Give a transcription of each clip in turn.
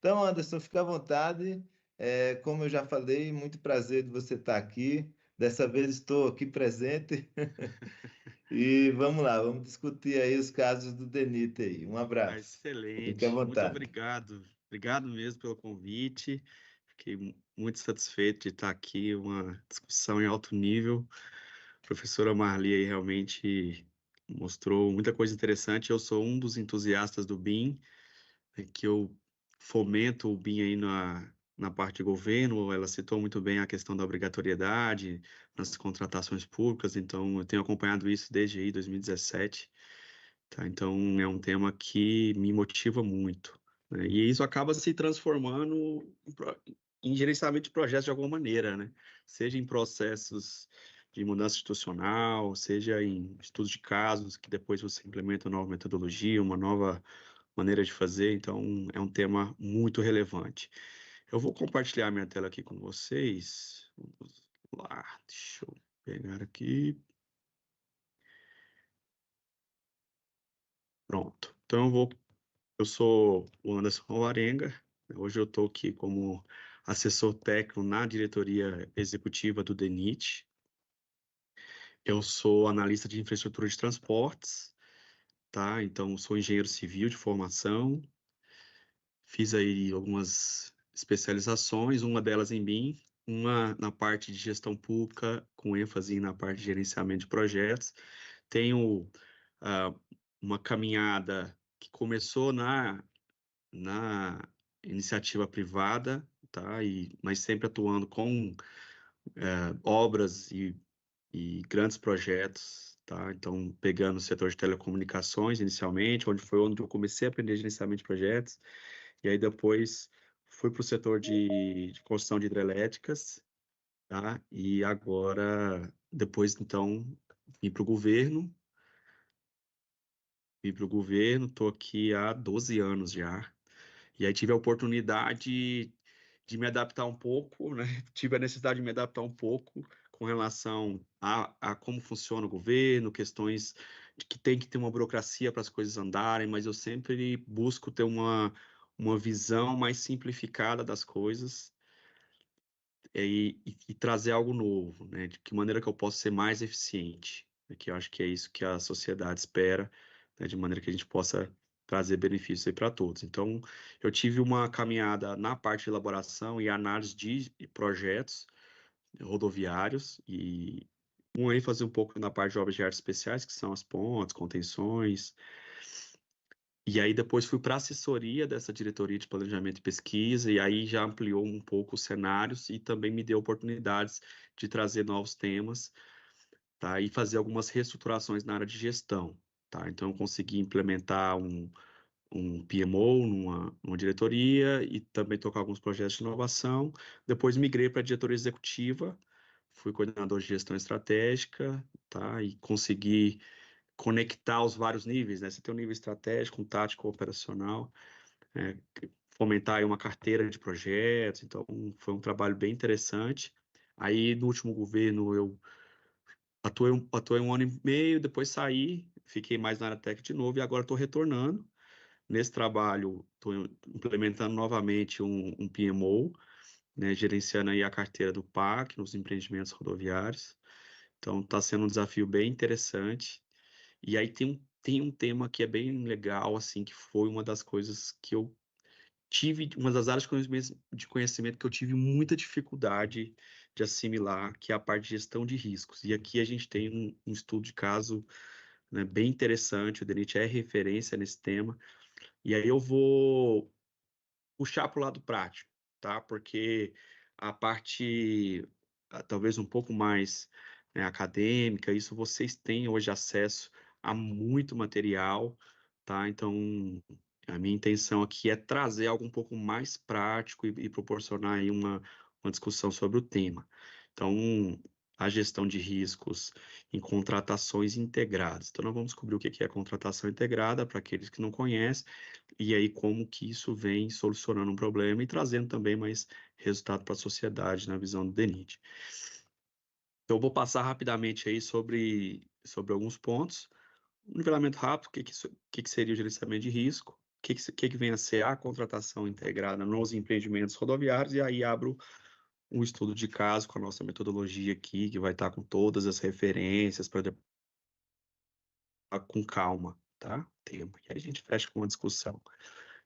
Então, Anderson, fica à vontade. Como eu já falei, muito prazer de você estar aqui. Dessa vez estou aqui presente. E vamos lá, vamos discutir aí os casos do DENIT aí. Um Ah, abraço. Fique à excelente. Muito vontade. obrigado. Obrigado mesmo pelo convite. Fiquei muito satisfeito de estar aqui, uma discussão em alto nível. A professora Marli aí realmente mostrou muita coisa interessante. Eu sou um dos entusiastas do BIM, que eu fomento o BIM aí na parte de governo. Ela citou muito bem a questão da obrigatoriedade nas contratações públicas, então eu tenho acompanhado isso desde aí 2017. Tá? Então, é um tema que me motiva muito, né? E isso acaba se transformando em gerenciamento de projetos de alguma maneira, né? Seja em processos de mudança institucional, seja em estudos de casos, que depois você implementa uma nova metodologia, uma nova maneira de fazer. Então, é um tema muito relevante. Eu vou compartilhar minha tela aqui com vocês. Vamos lá, deixa eu pegar aqui. Pronto. Então, eu sou o Anderson Alvarenga. Hoje eu estou aqui como assessor técnico na diretoria executiva do DENIT. Eu sou analista de infraestrutura de transportes, tá? Então, sou engenheiro civil de formação. Fiz aí algumas especializações, uma delas em BIM, uma na parte de gestão pública, com ênfase na parte de gerenciamento de projetos. Tenho ah, uma caminhada que começou na iniciativa privada, tá? Mas sempre atuando com obras e grandes projetos, tá? Então, pegando o setor de telecomunicações inicialmente, onde eu comecei a aprender gerenciamento de projetos, e aí depois fui para o setor de construção de hidrelétricas, tá? E agora, depois, então, vim para o governo, estou aqui há 12 anos já. E aí tive a oportunidade de me adaptar um pouco, né? Tive a necessidade de me adaptar um pouco com relação a como funciona o governo, questões de que tem que ter uma burocracia para as coisas andarem, mas eu sempre busco ter uma visão mais simplificada das coisas e trazer algo novo, né? De que maneira que eu posso ser mais eficiente, né? Que eu acho que é isso que a sociedade espera, né? De maneira que a gente possa trazer benefícios aí para todos. Então, eu tive uma caminhada na parte de elaboração e análise de projetos rodoviários e um ênfase um pouco na parte de obras de arte especiais, que são as pontes, contenções. E aí depois fui para a assessoria dessa diretoria de planejamento e pesquisa, e aí já ampliou um pouco os cenários e também me deu oportunidades de trazer novos temas, tá? E fazer algumas reestruturações na área de gestão, tá? Então eu consegui implementar um PMO numa diretoria e também tocar alguns projetos de inovação. Depois migrei para a diretoria executiva, fui coordenador de gestão estratégica, tá? E consegui conectar os vários níveis, né? Você tem um nível estratégico, um tático, operacional, é, fomentar aí uma carteira de projetos, então foi um trabalho bem interessante. Aí no último governo eu atuei um ano e meio, depois saí, fiquei mais na área técnica de novo e agora estou retornando. Nesse trabalho, estou implementando novamente um PMO, né, gerenciando aí a carteira do PAC nos empreendimentos rodoviários. Então está sendo um desafio bem interessante. E aí tem um tema que é bem legal, assim, que foi uma das coisas que eu tive, uma das áreas de conhecimento que eu tive muita dificuldade de assimilar, que é a parte de gestão de riscos. E aqui a gente tem um estudo de caso, né, bem interessante, o DENIT é referência nesse tema, e aí eu vou puxar para o lado prático, tá? Porque a parte, talvez um pouco mais, né, acadêmica, isso vocês têm hoje acesso a muito material, tá? Então, a minha intenção aqui é trazer algo um pouco mais prático e proporcionar aí uma discussão sobre o tema. Então, a gestão de riscos em contratações integradas. Então, nós vamos descobrir o que é contratação integrada, para aqueles que não conhecem, e aí como que isso vem solucionando um problema e trazendo também mais resultado para a sociedade na visão do DENIT. Então, eu vou passar rapidamente aí sobre alguns pontos. Um nivelamento rápido, o que que seria o gerenciamento de risco, que vem a ser a contratação integrada nos empreendimentos rodoviários, e aí abro um estudo de caso com a nossa metodologia aqui, que vai estar com todas as referências para com calma, tá? Tema. E aí a gente fecha com uma discussão.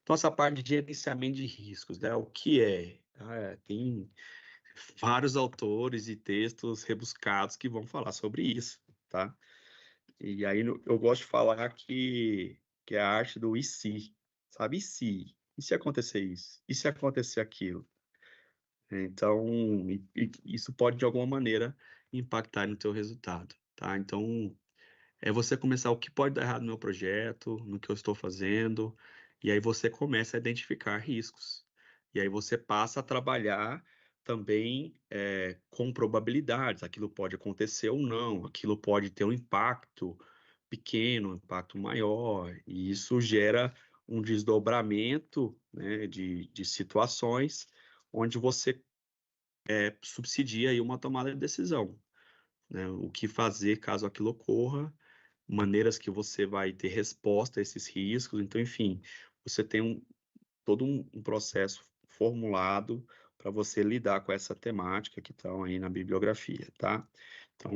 Então, essa parte de gerenciamento de riscos, né? O que é? Tem vários autores e textos rebuscados que vão falar sobre isso, tá? E aí eu gosto de falar que é a arte do e se, sabe? E se? E se acontecer isso? E se acontecer aquilo? Então, isso pode, de alguma maneira, impactar no teu resultado, tá? Então, é você começar o que pode dar errado no meu projeto, no que eu estou fazendo, e aí você começa a identificar riscos. E aí você passa a trabalhar também com probabilidades. Aquilo pode acontecer ou não, aquilo pode ter um impacto pequeno, um impacto maior, e isso gera um desdobramento, né, de situações onde você subsidia aí uma tomada de decisão, né? O que fazer caso aquilo ocorra, maneiras que você vai ter resposta a esses riscos. Então, enfim, você tem todo um processo formulado para você lidar com essa temática que estão aí na bibliografia, tá? Então,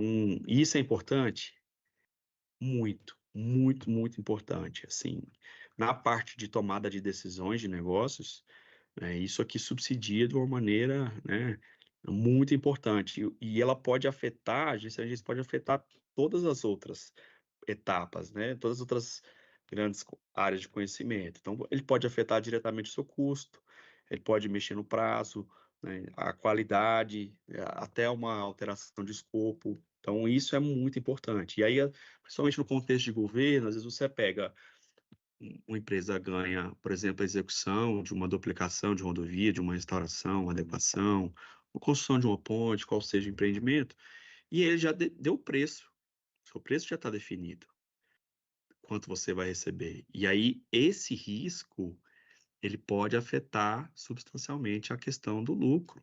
isso é importante? Muito, muito, muito importante. Assim, na parte de tomada de decisões de negócios, isso aqui subsidia de uma maneira, né, muito importante. E ela pode afetar, a gente pode afetar todas as outras etapas, né? Todas as outras grandes áreas de conhecimento. Então, ele pode afetar diretamente o seu custo, ele pode mexer no prazo, né, a qualidade, até uma alteração de escopo. Então, isso é muito importante. E aí, principalmente no contexto de governo, às vezes você pega uma empresa ganha, por exemplo, a execução de uma duplicação de rodovia, de uma restauração, uma adequação, uma construção de uma ponte, qual seja o empreendimento, e ele já deu o preço. O seu preço já está definido, quanto você vai receber. E aí, esse risco, ele pode afetar substancialmente a questão do lucro,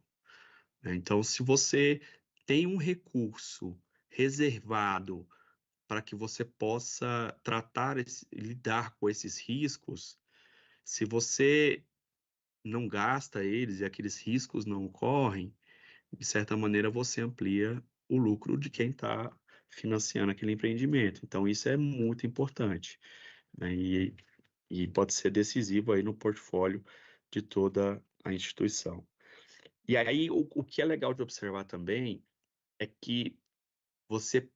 né? Então, se você tem um recurso reservado para que você possa lidar com esses riscos, se você não gasta eles e aqueles riscos não ocorrem, de certa maneira você amplia o lucro de quem está financiando aquele empreendimento. Então, isso é muito importante, né? E pode ser decisivo aí no portfólio de toda a instituição. E aí, o que é legal de observar também é que você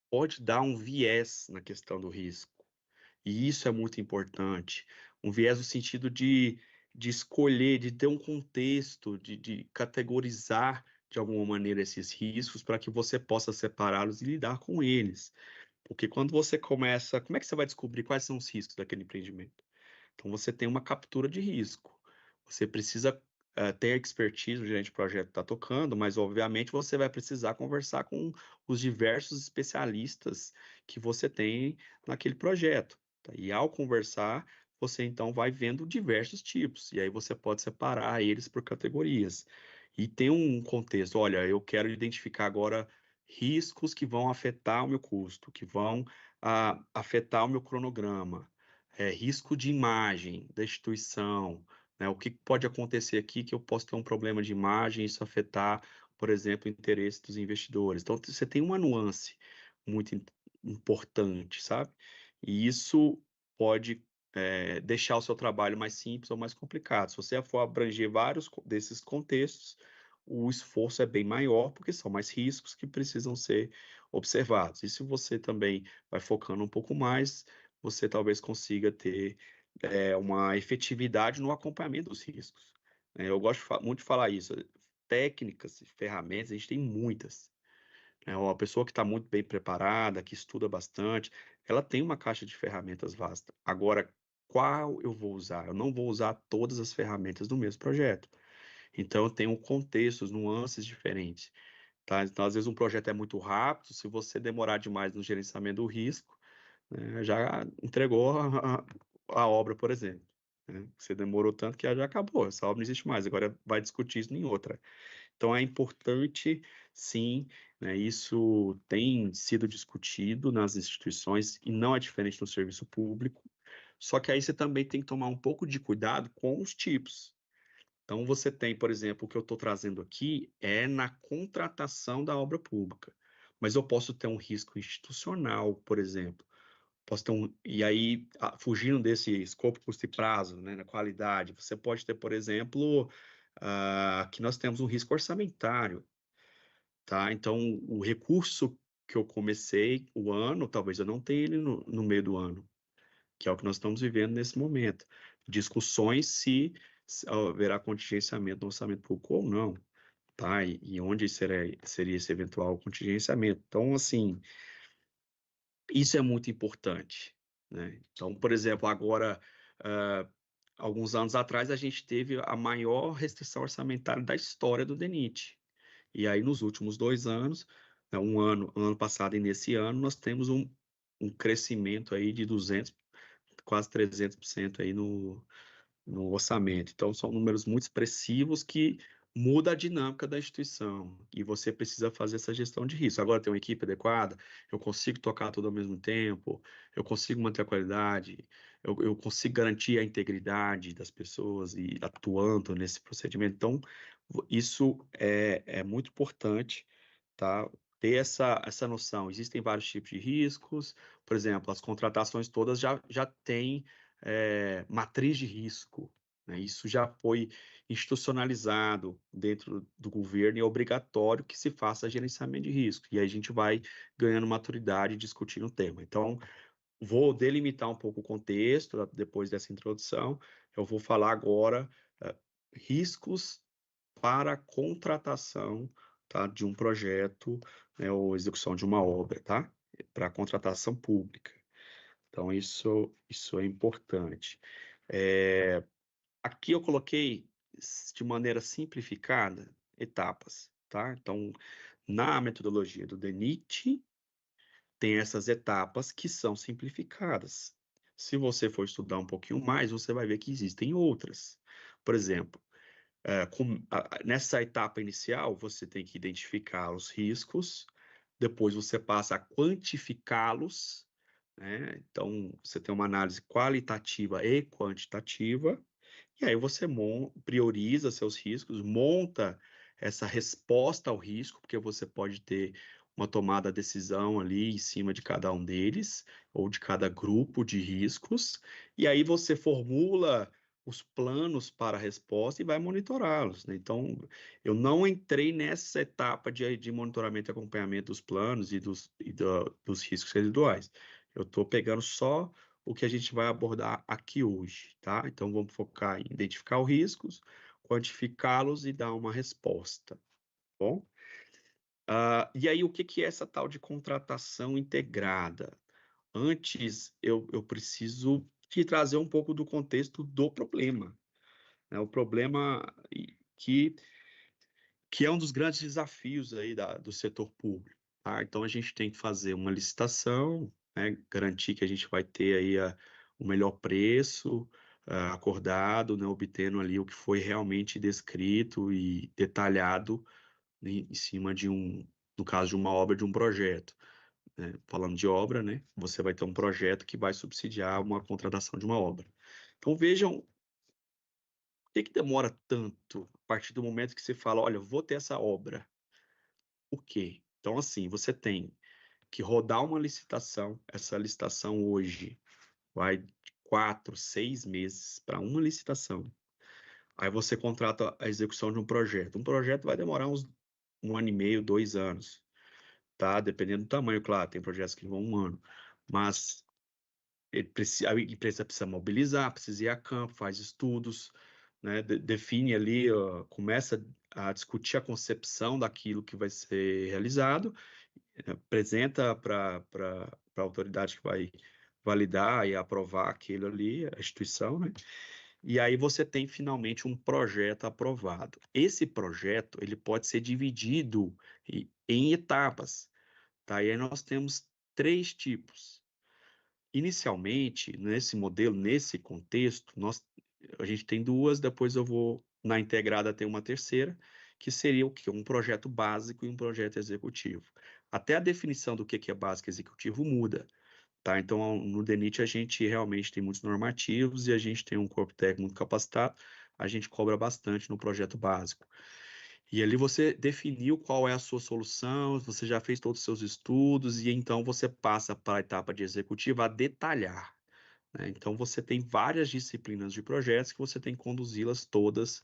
pode dar um viés na questão do risco. E isso é muito importante. Um viés no sentido de escolher, de ter um contexto, de categorizar de alguma maneira esses riscos para que você possa separá-los e lidar com eles. Porque quando você começa, como é que você vai descobrir quais são os riscos daquele empreendimento? Então, você tem uma captura de risco. Você precisa ter expertise, o gerente de projeto está tocando, mas, obviamente, você vai precisar conversar com os diversos especialistas que você tem naquele projeto, tá? E, ao conversar, você, então, vai vendo diversos tipos, e aí você pode separar eles por categorias. E tem um contexto, olha, eu quero identificar agora riscos que vão afetar o meu custo, que vão afetar o meu cronograma, risco de imagem da instituição, né? O que pode acontecer aqui que eu posso ter um problema de imagem e isso afetar, por exemplo, o interesse dos investidores. Então, você tem uma nuance muito importante, sabe? E isso pode deixar o seu trabalho mais simples ou mais complicado. Se você for abranger vários desses contextos, o esforço é bem maior, porque são mais riscos que precisam ser observados. E se você também vai focando um pouco mais, você talvez consiga ter uma efetividade no acompanhamento dos riscos, né? Eu gosto muito de falar isso. Técnicas e ferramentas, a gente tem muitas, né? Uma pessoa que está muito bem preparada, que estuda bastante, ela tem uma caixa de ferramentas vasta. Agora, qual eu vou usar? Eu não vou usar todas as ferramentas do mesmo projeto. Então, eu tenho contextos, nuances diferentes, tá? Então, às vezes, um projeto é muito rápido, se você demorar demais no gerenciamento do risco, né, já entregou a obra, por exemplo, né? Você demorou tanto que já acabou, essa obra não existe mais, agora vai discutir isso em outra. Então é importante, sim, né, isso tem sido discutido nas instituições e não é diferente no serviço público, Só que aí você também tem que tomar um pouco de cuidado com os tipos. Então, você tem, por exemplo, o que eu estou trazendo aqui é na contratação da obra pública. Mas eu posso ter um risco institucional, por exemplo. Posso ter e aí, fugindo desse escopo, custo e prazo, né, na qualidade, você pode ter, por exemplo, que nós temos um risco orçamentário, tá? Então, o recurso que eu comecei o ano, talvez eu não tenha ele no meio do ano, que é o que nós estamos vivendo nesse momento. Discussões se haverá contingenciamento no orçamento público ou não, tá? E onde seria esse eventual contingenciamento. Então, assim, isso é muito importante, né? Então, por exemplo, agora, ah, alguns anos atrás, a gente teve a maior restrição orçamentária da história do DENIT. E aí, nos últimos 2 anos, né, ano passado e nesse ano, nós temos um crescimento aí de 200, quase 300% aí no orçamento. Então, são números muito expressivos que muda a dinâmica da instituição e você precisa fazer essa gestão de risco. Agora, tem uma equipe adequada, eu consigo tocar tudo ao mesmo tempo, eu consigo manter a qualidade, eu consigo garantir a integridade das pessoas e atuando nesse procedimento. Então, isso é muito importante, tá? Ter essa noção. Existem vários tipos de riscos, por exemplo, as contratações todas já têm matriz de risco, né? Isso já foi institucionalizado dentro do governo e é obrigatório que se faça gerenciamento de risco. E aí a gente vai ganhando maturidade discutindo o tema. Então, vou delimitar um pouco o contexto depois dessa introdução. Eu vou falar agora riscos para a contratação, tá, de um projeto, né, ou execução de uma obra, tá? Para a contratação pública. Então, isso é importante. Aqui eu coloquei de maneira simplificada etapas, tá? Então, na metodologia do DENIT, tem essas etapas que são simplificadas. Se você for estudar um pouquinho mais, você vai ver que existem outras. Por exemplo, nessa etapa inicial, você tem que identificar os riscos, depois você passa a quantificá-los, né? Então, você tem uma análise qualitativa e quantitativa, e aí você prioriza seus riscos, monta essa resposta ao risco, porque você pode ter uma tomada de decisão ali em cima de cada um deles, ou de cada grupo de riscos, e aí você formula os planos para a resposta e vai monitorá-los, né? Então, eu não entrei nessa etapa de monitoramento e acompanhamento dos planos dos riscos residuais. Eu estou pegando só o que a gente vai abordar aqui hoje, tá? Então, vamos focar em identificar os riscos, quantificá-los e dar uma resposta, tá bom? E aí, o que é essa tal de contratação integrada? Antes, eu preciso te trazer um pouco do contexto do problema, né? O problema que é um dos grandes desafios aí do setor público, tá? Então, a gente tem que fazer uma licitação, né? Garantir que a gente vai ter aí o melhor preço, acordado, né? Obtendo ali o que foi realmente descrito e detalhado em cima no caso de uma obra, de um projeto, né? Falando de obra, né? Você vai ter um projeto que vai subsidiar uma contratação de uma obra. Então, vejam, por que demora tanto a partir do momento que você fala, olha, vou ter essa obra? Por quê? Então, assim, você tem que rodar uma licitação. Essa licitação hoje vai de 4, 6 meses para uma licitação. Aí você contrata a execução de um projeto. Um projeto vai demorar uns 1 ano e meio, 2 anos, tá? Dependendo do tamanho, claro, tem projetos que vão 1 ano. Mas a empresa precisa mobilizar, precisa ir a campo, faz estudos, né? Define ali, começa a discutir a concepção daquilo que vai ser realizado, apresenta para a autoridade que vai validar e aprovar aquilo ali, a instituição, né? E aí você tem finalmente um projeto aprovado. Esse projeto, ele pode ser dividido em etapas, tá? E aí nós temos 3 tipos. Inicialmente, nesse modelo, nesse contexto, a gente tem 2, depois na integrada, ter uma terceira, que seria o quê? Um projeto básico e um projeto executivo. Até a definição do que é básico e executivo muda, tá? Então, no DENIT, a gente realmente tem muitos normativos e a gente tem um corpo técnico muito capacitado, a gente cobra bastante no projeto básico. E ali você definiu qual é a sua solução, você já fez todos os seus estudos, e então você passa para a etapa de executiva a detalhar, né? Então, você tem várias disciplinas de projetos que você tem que conduzi-las todas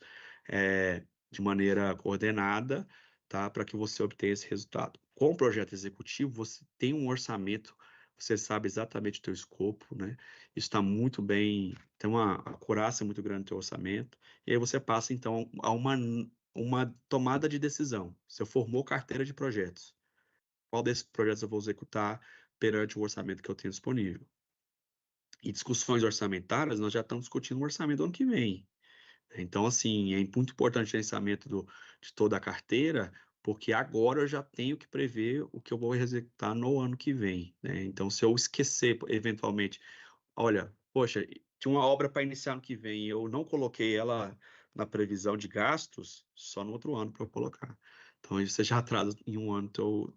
de maneira coordenada, tá? Para que você obtenha esse resultado. Com o projeto executivo, você tem um orçamento, você sabe exatamente o teu escopo, né? Isso está muito bem, tem uma acurácia muito grande no teu orçamento, e aí você passa, então, a uma tomada de decisão. Você formou carteira de projetos. Qual desses projetos eu vou executar perante o orçamento que eu tenho disponível? E discussões orçamentárias, nós já estamos discutindo o orçamento do ano que vem. Então, assim, é muito importante o gerenciamento de toda a carteira, porque agora eu já tenho que prever o que eu vou executar no ano que vem, né? Então, se eu esquecer, eventualmente, olha, poxa, tinha uma obra para iniciar no que vem, eu não coloquei ela na previsão de gastos, só no outro ano para eu colocar. Então, aí você já atrasa em um ano todo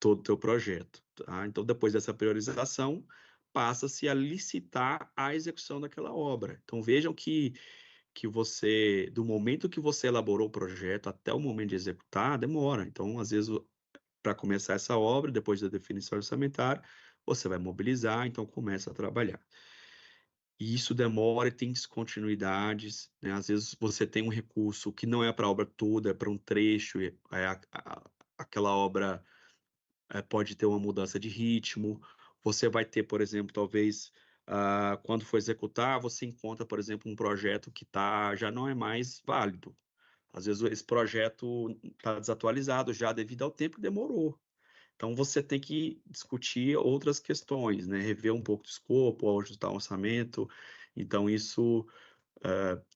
o teu projeto, tá? Então, depois dessa priorização, passa-se a licitar a execução daquela obra. Então, vejam que você, do momento que você elaborou o projeto até o momento de executar, demora. Então, às vezes, para começar essa obra, depois da definição orçamentária, você vai mobilizar, então começa a trabalhar. E isso demora e tem descontinuidades, né? Às vezes você tem um recurso que não é para a obra toda, é para um trecho, aquela obra pode ter uma mudança de ritmo. Você vai ter, por exemplo, talvez, quando for executar, você encontra, por exemplo, um projeto que já não é mais válido. Às vezes esse projeto está desatualizado já devido ao tempo que demorou. Então você tem que discutir outras questões, né? Rever um pouco do escopo, ou ajustar o orçamento. Então isso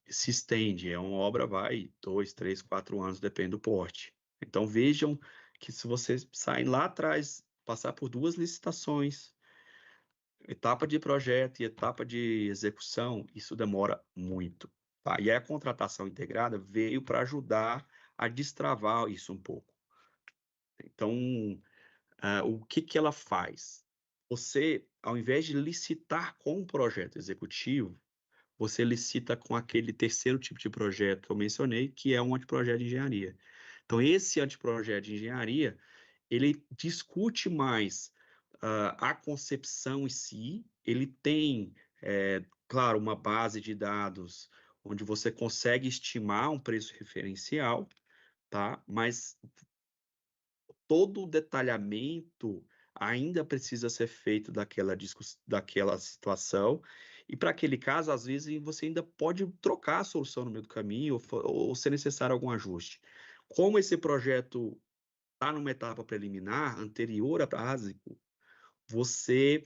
se estende. É uma obra, vai 2, 3, 4 anos, depende do porte. Então vejam que se vocês saem lá atrás, passar por duas licitações, etapa de projeto e etapa de execução, isso demora muito, tá? E aí a contratação integrada veio para ajudar a destravar isso um pouco. Então, o que que ela faz? Você, ao invés de licitar com o projeto executivo, você licita com aquele terceiro tipo de projeto que eu mencionei, que é um anteprojeto de engenharia. Então, esse anteprojeto de engenharia, ele discute mais a concepção em si, ele tem, claro, uma base de dados onde você consegue estimar um preço referencial, tá? Mas todo o detalhamento ainda precisa ser feito daquela situação, e para aquele caso, às vezes, você ainda pode trocar a solução no meio do caminho, ou ser necessário algum ajuste. Como esse projeto está numa etapa preliminar, anterior a básico, você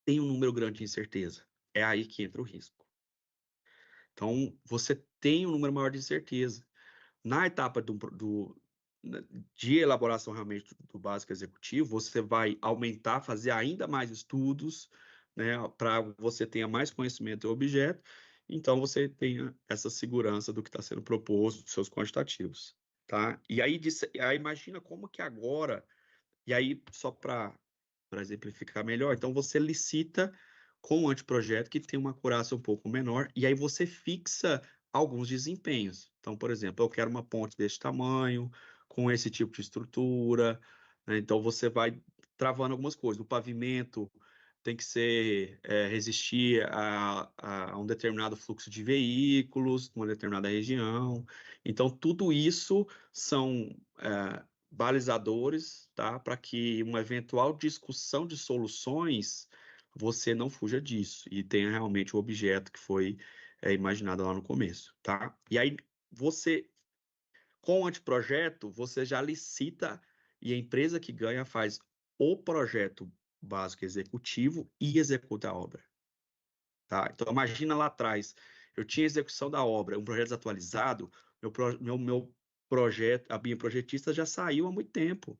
tem um número grande de incerteza. É aí que entra o risco. Então, você tem um número maior de incerteza. Na etapa de elaboração realmente do básico executivo, você vai aumentar, fazer ainda mais estudos, né, para você tenha mais conhecimento do objeto, então você tenha essa segurança do que está sendo proposto, dos seus quantitativos, tá? E aí, aí imagina como que agora, e aí só para exemplificar melhor, então você licita com um anteprojeto que tem uma acurácia um pouco menor, e aí você fixa alguns desempenhos. Então, por exemplo, eu quero uma ponte desse tamanho, com esse tipo de estrutura, né? Então você vai travando algumas coisas. O pavimento tem que resistir a um determinado fluxo de veículos, numa determinada região. Então, tudo isso são balizadores, tá? Para que uma eventual discussão de soluções você não fuja disso e tenha realmente o objeto que foi imaginado lá no começo, tá? E aí você, com o anteprojeto, você já licita e a empresa que ganha faz o projeto básico executivo e executa a obra, tá? Então imagina lá atrás, eu tinha execução da obra, um projeto desatualizado, meu projeto, a minha projetista já saiu há muito tempo.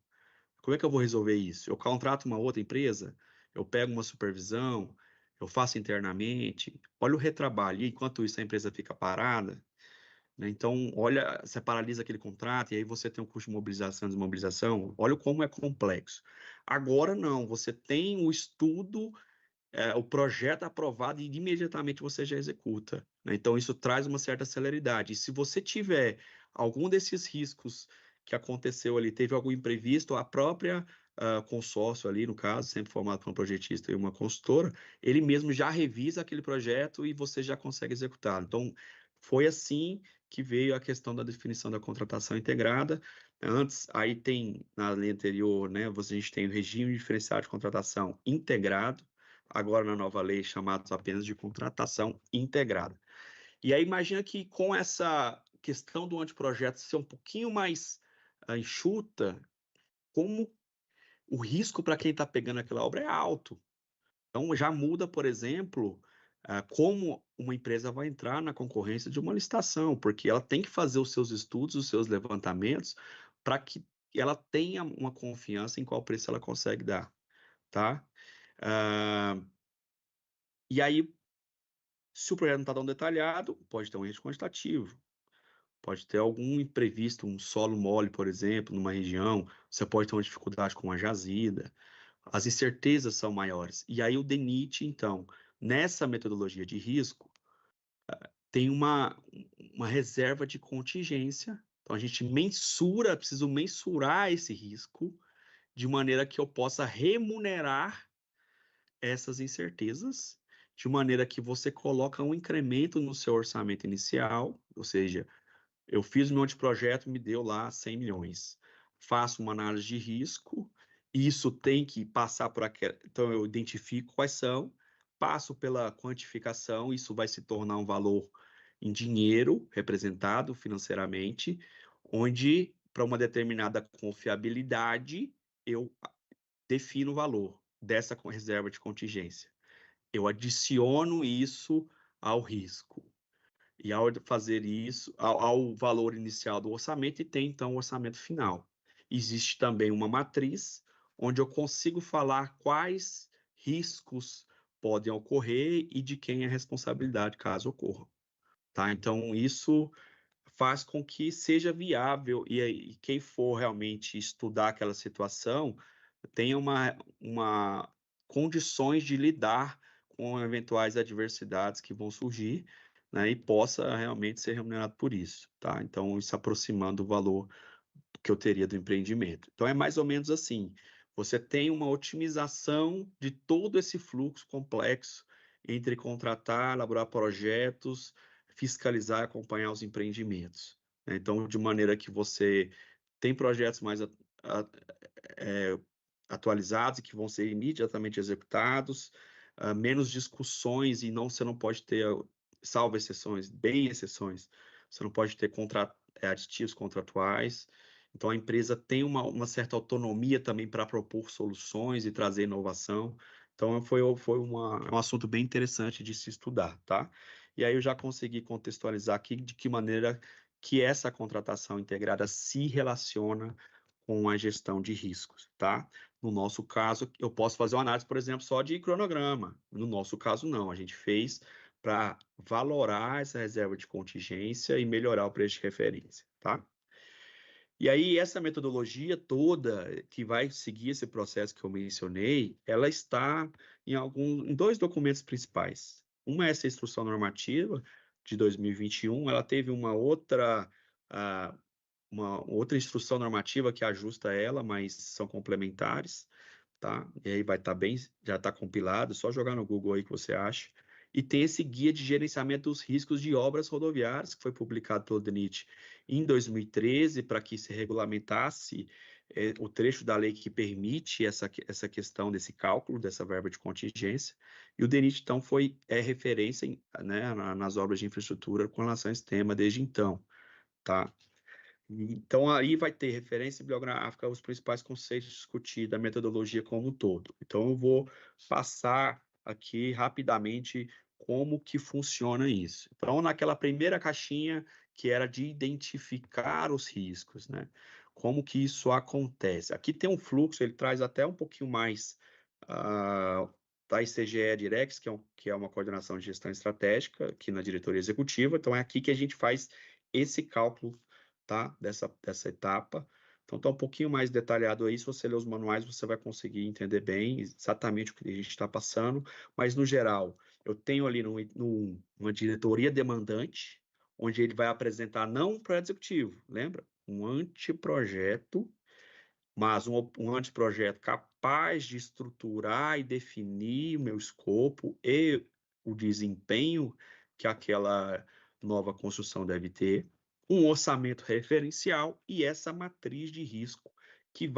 Como é que eu vou resolver isso? Eu contrato uma outra empresa, eu pego uma supervisão, eu faço internamente, olha o retrabalho, e enquanto isso a empresa fica parada, né? Então, olha, você paralisa aquele contrato e aí você tem um custo de mobilização e desmobilização. Olha como é complexo. Agora não, você tem o estudo, o projeto aprovado e imediatamente você já executa, né? Então, isso traz uma certa celeridade. E se você tiver algum desses riscos que aconteceu ali, teve algum imprevisto, a própria consórcio ali, no caso, sempre formado por um projetista e uma consultora, ele mesmo já revisa aquele projeto e você já consegue executar. Então, foi assim que veio a questão da definição da contratação integrada. Antes, aí tem, na lei anterior, né, a gente tem o regime diferenciado de contratação integrado, agora na nova lei chamados apenas de contratação integrada. E aí imagina que com essa questão do anteprojeto ser um pouquinho mais enxuta, como o risco para quem está pegando aquela obra é alto. Então já muda, por exemplo, como uma empresa vai entrar na concorrência de uma licitação, porque ela tem que fazer os seus estudos, os seus levantamentos, para que ela tenha uma confiança em qual preço ela consegue dar, tá? E aí, se o projeto não está tão detalhado, pode ter um risco quantitativo, pode ter algum imprevisto, um solo mole, por exemplo, numa região, você pode ter uma dificuldade com a jazida, as incertezas são maiores. E aí o DENIT, então, nessa metodologia de risco, tem uma reserva de contingência, então a gente mensura, preciso mensurar esse risco, de maneira que eu possa remunerar essas incertezas, de maneira que você coloca um incremento no seu orçamento inicial, ou seja, eu fiz o meu anteprojeto, me deu lá 100 milhões. Faço uma análise de risco, isso tem que passar por aquela. Então, eu identifico quais são, passo pela quantificação, isso vai se tornar um valor em dinheiro representado financeiramente, onde, para uma determinada confiabilidade, eu defino o valor dessa reserva de contingência. Eu adiciono isso ao risco. E ao fazer isso, ao valor inicial do orçamento, e tem então o orçamento final. Existe também uma matriz onde eu consigo falar quais riscos podem ocorrer e de quem é a responsabilidade caso ocorra. Tá? Então, isso faz com que seja viável e quem for realmente estudar aquela situação tenha uma condições de lidar com eventuais adversidades que vão surgir, né, e possa realmente ser remunerado por isso, tá? Então, isso aproximando o valor que eu teria do empreendimento. Então, é mais ou menos assim, você tem uma otimização de todo esse fluxo complexo entre contratar, elaborar projetos, fiscalizar e acompanhar os empreendimentos, né? Então, de maneira que você tem projetos mais é, atualizados e que vão ser imediatamente executados, menos discussões e você não pode ter, salvo exceções, bem exceções, você não pode ter aditivos contratuais. Então, a empresa tem uma certa autonomia também para propor soluções e trazer inovação. Então, foi um assunto bem interessante de se estudar, tá? E aí eu já consegui contextualizar aqui de que maneira que essa contratação integrada se relaciona com a gestão de riscos, tá? No nosso caso, eu posso fazer uma análise, por exemplo, só de cronograma. No nosso caso, não. A gente fez para valorar essa reserva de contingência e melhorar o preço de referência, tá? E aí, essa metodologia toda que vai seguir esse processo que eu mencionei, ela está em dois documentos principais. Uma é essa instrução normativa de 2021, ela teve uma outra instrução normativa que ajusta ela, mas são complementares, tá? E aí vai estar bem, já está compilado, só jogar no Google aí que você acha. E tem esse guia de gerenciamento dos riscos de obras rodoviárias, que foi publicado pelo DENIT em 2013, para que se regulamentasse o trecho da lei que permite essa questão desse cálculo, dessa verba de contingência. E o DENIT, então, é referência né, nas obras de infraestrutura com relação a esse tema desde então, tá? Então, aí vai ter referência bibliográfica, os principais conceitos discutidos, a metodologia como um todo. Então, eu vou passar aqui rapidamente como que funciona isso. Então, naquela primeira caixinha, que era de identificar os riscos, né? Como que isso acontece? Aqui tem um fluxo, ele traz até um pouquinho mais da ICGE Directs, que é uma coordenação de gestão estratégica aqui na diretoria executiva. Então, é aqui que a gente faz esse cálculo, tá? Dessa etapa. Então, está um pouquinho mais detalhado aí. Se você ler os manuais, você vai conseguir entender bem exatamente o que a gente está passando. Mas, no geral, eu tenho ali uma diretoria demandante, onde ele vai apresentar não um projeto executivo, lembra? Um anteprojeto, mas um anteprojeto capaz de estruturar e definir o meu escopo e o desempenho que aquela nova construção deve ter, um orçamento referencial e essa matriz de risco que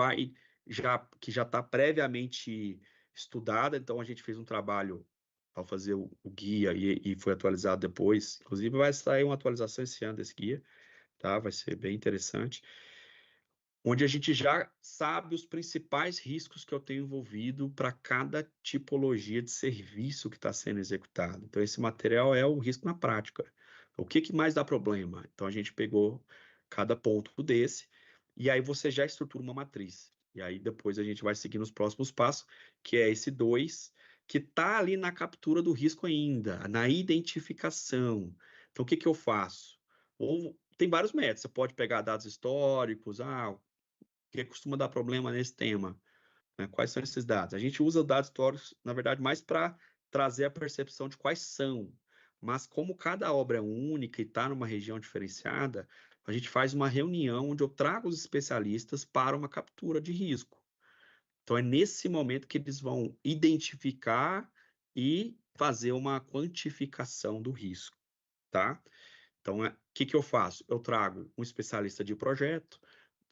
já está previamente estudada. Então a gente fez um trabalho ao fazer o guia e foi atualizado depois. Inclusive vai sair uma atualização esse ano desse guia, tá? Vai ser bem interessante, onde a gente já sabe os principais riscos que eu tenho envolvido para cada tipologia de serviço que está sendo executado. Então, esse material é o risco na prática. O que que mais dá problema? Então, a gente pegou cada ponto desse, e aí você já estrutura uma matriz. E aí, depois, a gente vai seguir nos próximos passos, que é esse 2, que está ali na captura do risco ainda, na identificação. Então, o que que eu faço? Ou tem vários métodos. Você pode pegar dados históricos, que costuma dar problema nesse tema, né? Quais são esses dados? A gente usa dados históricos, na verdade, mais para trazer a percepção de quais são, mas como cada obra é única e está numa região diferenciada, a gente faz uma reunião onde eu trago os especialistas para uma captura de risco. Então, é nesse momento que eles vão identificar e fazer uma quantificação do risco, tá? Então, o que que eu faço? Eu trago um especialista de projeto,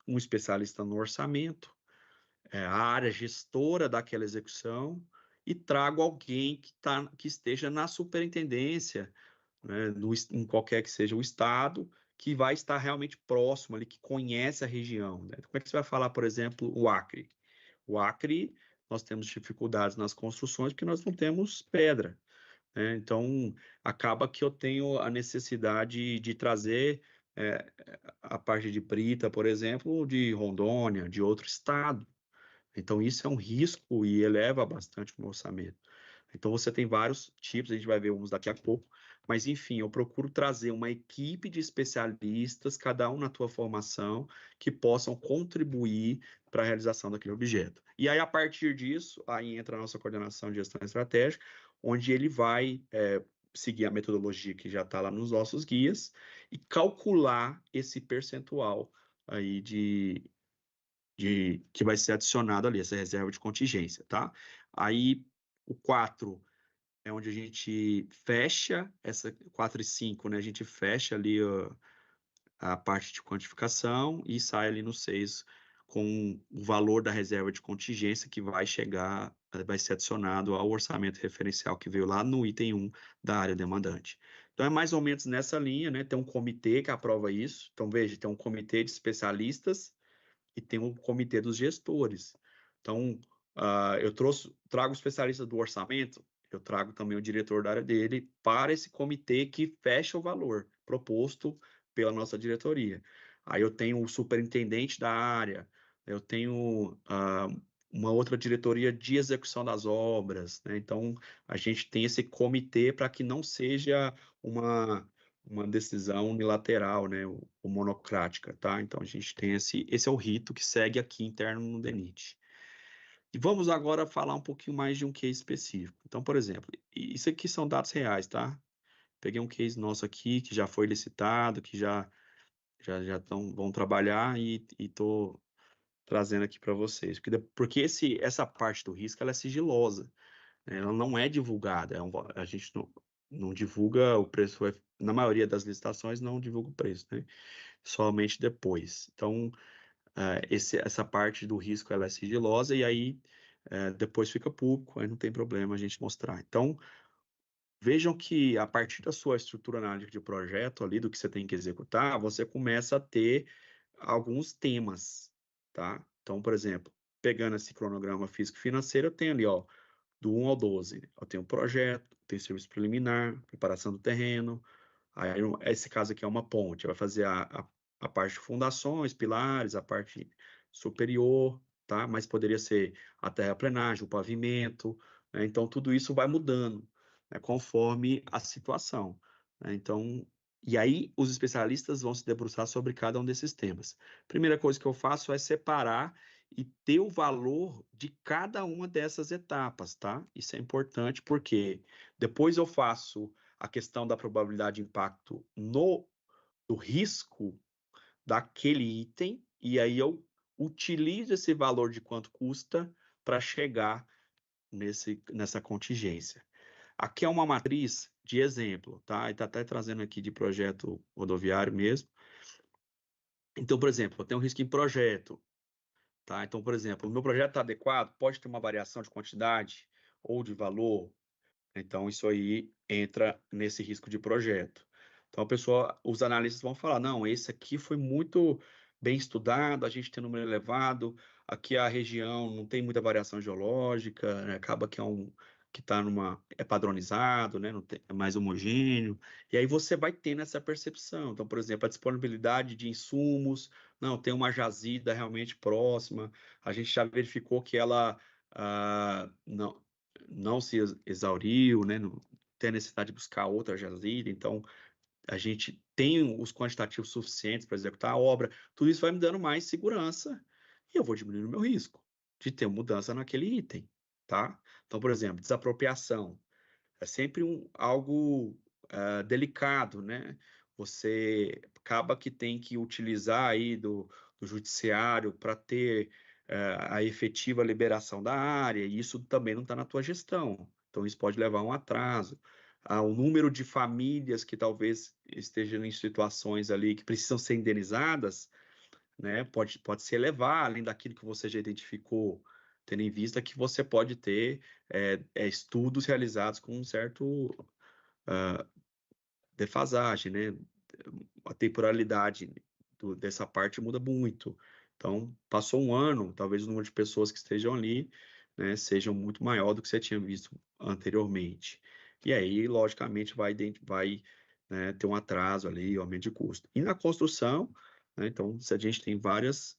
um especialista no orçamento, a área gestora daquela execução, e trago alguém que esteja na superintendência, né, em qualquer que seja o estado, que vai estar realmente próximo ali, que conhece a região, né? Como é que você vai falar, por exemplo, o Acre? O Acre, nós temos dificuldades nas construções porque nós não temos pedra, né? Então, acaba que eu tenho a necessidade de trazer é, a parte de brita, por exemplo, de Rondônia, de outro estado. Então, isso é um risco e eleva bastante o meu orçamento. Então, você tem vários tipos, a gente vai ver uns daqui a pouco, mas, enfim, eu procuro trazer uma equipe de especialistas, cada um na tua formação, que possam contribuir para a realização daquele objeto. E aí, a partir disso, aí entra a nossa coordenação de gestão estratégica, onde ele vai seguir a metodologia que já está lá nos nossos guias e calcular esse percentual aí que vai ser adicionado ali, essa reserva de contingência, tá? Aí, o 4 é onde a gente fecha, essa 4 e 5, né? A gente fecha ali a parte de quantificação e sai ali no 6 com o valor da reserva de contingência que vai chegar, vai ser adicionado ao orçamento referencial que veio lá no item 1 da área demandante. Então, é mais ou menos nessa linha, né? Tem um comitê que aprova isso. Então, veja, tem um comitê de especialistas e tem um comitê dos gestores. Então, eu trago o especialista do orçamento, eu trago também o diretor da área dele para esse comitê que fecha o valor proposto pela nossa diretoria. Aí eu tenho o superintendente da área, eu tenho uma outra diretoria de execução das obras, né? Então, a gente tem esse comitê para que não seja uma decisão unilateral, né, ou monocrática, tá? Então a gente tem esse é o rito que segue aqui interno no DENIT. E vamos agora falar um pouquinho mais de um case específico. Então, por exemplo, isso aqui são dados reais, tá? Peguei um case nosso aqui que já foi licitado, que já vão trabalhar e estou trazendo aqui para vocês. Porque essa parte do risco ela é sigilosa, né? Ela não é divulgada. A gente não divulga o preço, na maioria das licitações não divulga o preço, né? Somente depois. Então, essa parte do risco ela é sigilosa e aí depois fica público, aí não tem problema a gente mostrar. Então, vejam que a partir da sua estrutura analítica de projeto ali, do que você tem que executar, você começa a ter alguns temas, tá? Então, por exemplo, pegando esse cronograma físico-financeiro, eu tenho ali, ó, do 1 ao 12. Eu tenho projeto, tenho serviço preliminar, preparação do terreno. Aí, esse caso aqui é uma ponte, vai fazer a parte de fundações, pilares, a parte superior, tá? Mas poderia ser a terraplenagem, o pavimento, né? Então, tudo isso vai mudando, né, conforme a situação, né? Então, E aí, os especialistas vão se debruçar sobre cada um desses temas. Primeira coisa que eu faço é separar e ter o valor de cada uma dessas etapas, tá? Isso é importante porque depois eu faço a questão da probabilidade de impacto do risco daquele item, e aí eu utilizo esse valor de quanto custa para chegar nessa contingência. Aqui é uma matriz de exemplo, tá? E está até trazendo aqui de projeto rodoviário mesmo. Então, por exemplo, eu tenho um risco em projeto, tá? Então, por exemplo, o meu projeto está adequado, pode ter uma variação de quantidade ou de valor. Então, isso aí entra nesse risco de projeto. Então, os analistas vão falar, não, esse aqui foi muito bem estudado, a gente tem número elevado, aqui a região não tem muita variação geológica, né, acaba que é padronizado, né, não tem, é mais homogêneo, e aí você vai tendo essa percepção. Então, por exemplo, a disponibilidade de insumos, não, tem uma jazida realmente próxima, a gente já verificou que ela não se exauriu, né? Não tem a necessidade de buscar outra jazida, então a gente tem os quantitativos suficientes para executar a obra. Tudo isso vai me dando mais segurança e eu vou diminuindo o meu risco de ter mudança naquele item, tá? Então, por exemplo, desapropriação é sempre algo delicado, né? Você acaba que tem que utilizar aí do judiciário para ter a efetiva liberação da área, e isso também não está na tua gestão. Então, isso pode levar a um atraso. O número de famílias que talvez estejam em situações ali que precisam ser indenizadas, né, pode se elevar, além daquilo que você já identificou, tendo em vista que você pode ter estudos realizados com um certo defasagem, né? A temporalidade dessa parte muda muito. Então, passou um ano, talvez o número de pessoas que estejam ali, né, sejam muito maior do que você tinha visto anteriormente. E aí, logicamente, vai né, ter um atraso ali, aumento de custo. E na construção, né, então, se a gente tem várias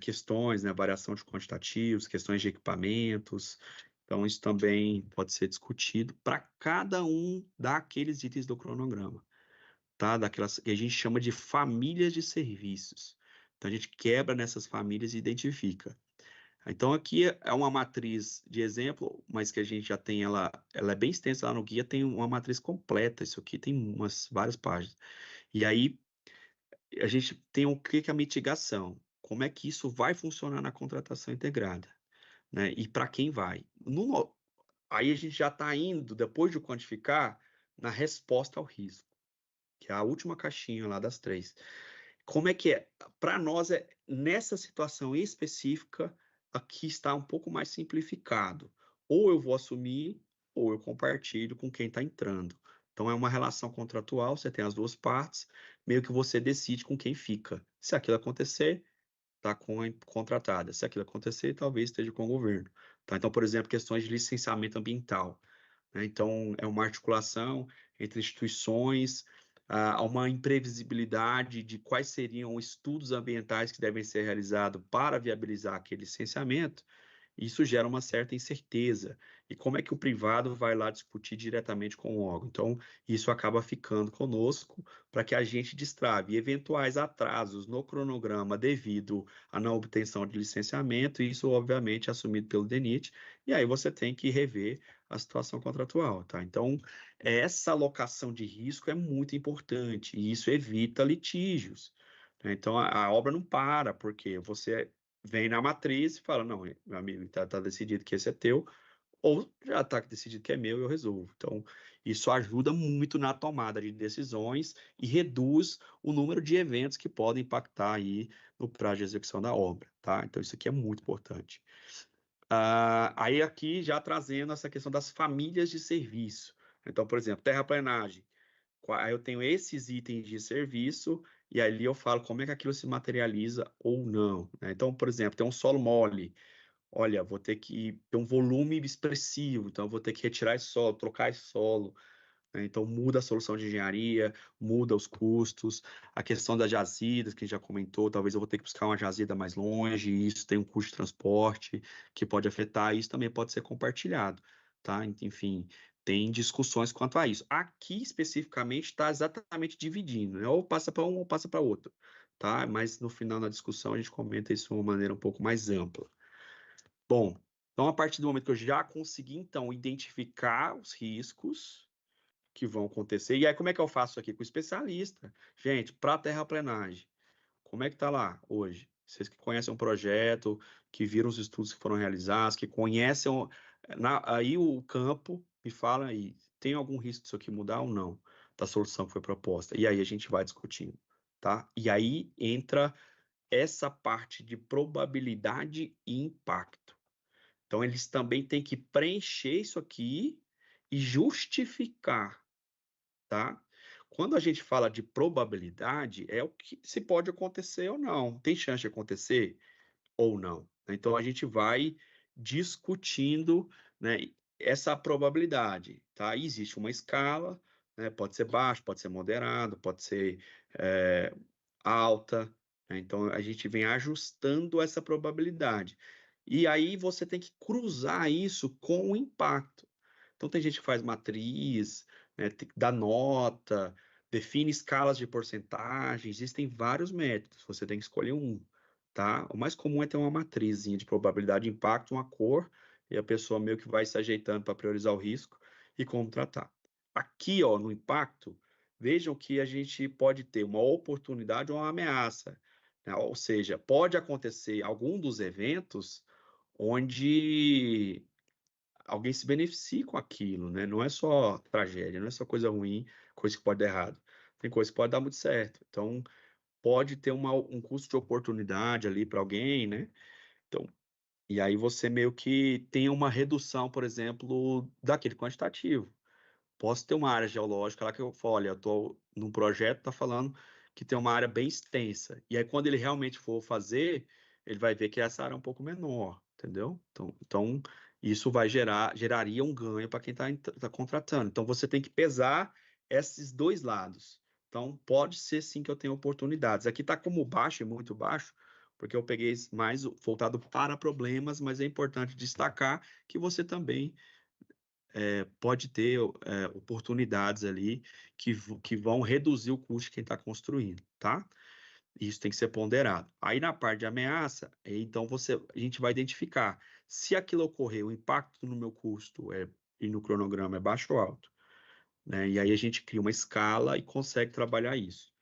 questões, né, variação de quantitativos, questões de equipamentos, então isso também pode ser discutido para cada um daqueles itens do cronograma, tá? Daquelas que a gente chama de famílias de serviços. Então a gente quebra nessas famílias e identifica. Então aqui é uma matriz de exemplo, mas que a gente já tem ela é bem extensa lá no guia, tem uma matriz completa, isso aqui tem várias páginas. E aí a gente tem o que é a mitigação, como é que isso vai funcionar na contratação integrada, né? E para quem vai. Aí a gente já está indo, depois de quantificar, na resposta ao risco, que é a última caixinha lá das 3. Como é que é? Para nós, nessa situação específica, aqui está um pouco mais simplificado. Ou eu vou assumir, ou eu compartilho com quem está entrando. Então, é uma relação contratual, você tem as duas partes, meio que você decide com quem fica. Se aquilo acontecer, está com a contratada. Se aquilo acontecer, talvez esteja com o governo. Tá? Então, por exemplo, questões de licenciamento ambiental, né? Então, é uma articulação entre instituições, há uma imprevisibilidade de quais seriam os estudos ambientais que devem ser realizados para viabilizar aquele licenciamento. Isso gera uma certa incerteza. E como é que o privado vai lá discutir diretamente com o órgão? Então, isso acaba ficando conosco para que a gente destrave eventuais atrasos no cronograma devido à não obtenção de licenciamento, e isso, obviamente, é assumido pelo DENIT, e aí você tem que rever a situação contratual, tá? Então, essa alocação de risco é muito importante, e isso evita litígios, né? Então, a obra não para, porque você vem na matriz e fala, não, meu amigo, tá decidido que esse é teu, ou já está decidido que é meu e eu resolvo. Então, isso ajuda muito na tomada de decisões e reduz o número de eventos que podem impactar aí no prazo de execução da obra, tá? Então, isso aqui é muito importante. Aí aqui já trazendo essa questão das famílias de serviço. Então, por exemplo, terraplenagem. Aí eu tenho esses itens de serviço e ali eu falo como é que aquilo se materializa ou não, né? Então, por exemplo, tem um solo mole. Olha, vou ter que ter um volume expressivo, então eu vou ter que retirar esse solo, trocar esse solo, né? Então muda a solução de engenharia, muda os custos, a questão das jazidas, que a gente já comentou, talvez eu vou ter que buscar uma jazida mais longe, e isso tem um custo de transporte que pode afetar, isso também pode ser compartilhado, tá? Enfim, tem discussões quanto a isso. Aqui, especificamente, está exatamente dividindo, né? Ou passa para um ou passa para outro, tá? Mas no final da discussão a gente comenta isso de uma maneira um pouco mais ampla. Bom, então a partir do momento que eu já consegui, então, identificar os riscos que vão acontecer, e aí como é que eu faço aqui com o especialista? Gente, para terraplenagem, como é que está lá hoje? Vocês que conhecem um projeto, que viram os estudos que foram realizados, que conhecem aí o campo, me fala aí, tem algum risco disso aqui mudar ou não, da solução que foi proposta? E aí a gente vai discutindo, tá? E aí entra essa parte de probabilidade e impacto. Então, eles também têm que preencher isso aqui e justificar, tá? Quando a gente fala de probabilidade, é o que se pode acontecer ou não. Tem chance de acontecer ou não. Então, a gente vai discutindo, né, essa probabilidade, tá? E existe uma escala, né? Pode ser baixo, pode ser moderado, pode ser é, alta, né? Então, a gente vem ajustando essa probabilidade. E aí você tem que cruzar isso com o impacto. Então, tem gente que faz matriz, né, dá nota, define escalas de porcentagem, existem vários métodos, você tem que escolher um, tá? O mais comum é ter uma matrizinha de probabilidade de impacto, uma cor, e a pessoa meio que vai se ajeitando para priorizar o risco e como tratar. Aqui, ó, no impacto, vejam que a gente pode ter uma oportunidade ou uma ameaça, né? Ou seja, pode acontecer algum dos eventos onde alguém se beneficie com aquilo, né? Não é só tragédia, não é só coisa ruim, coisa que pode dar errado. Tem coisa que pode dar muito certo. Então, pode ter um custo de oportunidade ali para alguém, né? Então, e aí você meio que tem uma redução, por exemplo, daquele quantitativo. Posso ter uma área geológica lá que eu falo, olha, eu estou num projeto, tá falando que tem uma área bem extensa. E aí, quando ele realmente for fazer, ele vai ver que essa área é um pouco menor, entendeu? Então isso geraria um ganho para quem está contratando. Então, você tem que pesar esses dois lados. Então, pode ser sim que eu tenha oportunidades. Aqui está como baixo e muito baixo, porque eu peguei mais voltado para problemas, mas é importante destacar que você também pode ter oportunidades ali que vão reduzir o custo de quem está construindo, tá? Isso tem que ser ponderado. Aí na parte de ameaça, então a gente vai identificar se aquilo ocorrer, o impacto no meu custo e no cronograma é baixo ou alto, né? E aí a gente cria uma escala e consegue trabalhar isso.